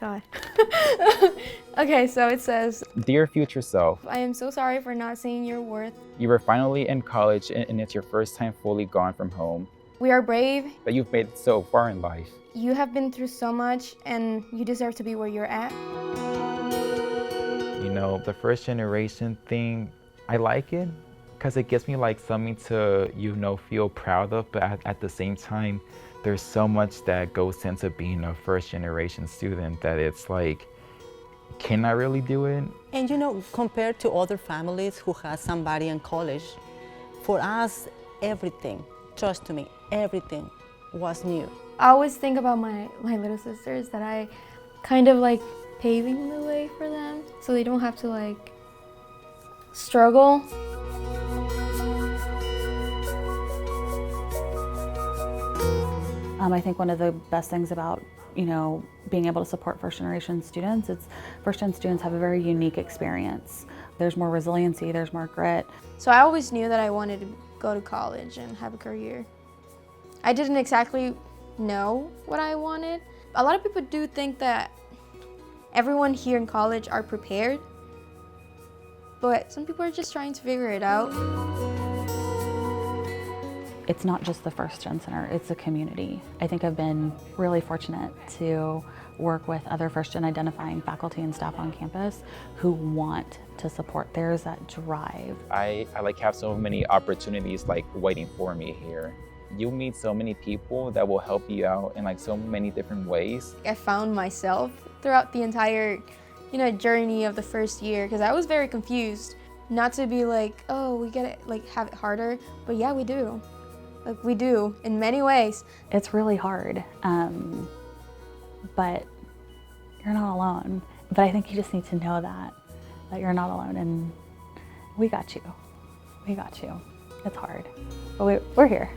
God. Okay, so it says, Dear future self, I am so sorry for not seeing your worth. you were finally in college and it's your first time fully gone from home. We are brave. That you've made it so far in life. You have been through so much and you deserve to be where you're at. You know, the first generation thing, I like it because it gives me like something to, feel proud of, but at the same time, there's so much that goes into being a first generation student that it's like, can I really do it? And compared to other families who have somebody in college, for us, everything, trust me, everything was new. I always think about my little sisters, that I kind of like paving the way for them so they don't have to like struggle. I think one of the best things about being able to support first generation students, it's first gen students have a very unique experience. There's more resiliency, there's more grit. So I always knew that I wanted to go to college and have a career. I didn't exactly know what I wanted. A lot of people do think that everyone here in college are prepared, but some people are just trying to figure it out. It's not just the First Gen Center, it's a community. I think I've been really fortunate to work with other First Gen identifying faculty and staff on campus who want to support. There's that drive. I have so many opportunities like waiting for me here. You meet so many people that will help you out in like so many different ways. I found myself throughout the entire, journey of the first year, because I was very confused. Not to be like, oh, we gotta have it harder, but yeah, we do. Like we do in many ways. It's really hard, but you're not alone. But I think you just need to know that you're not alone, and we got you. We got you. It's hard, but we're here.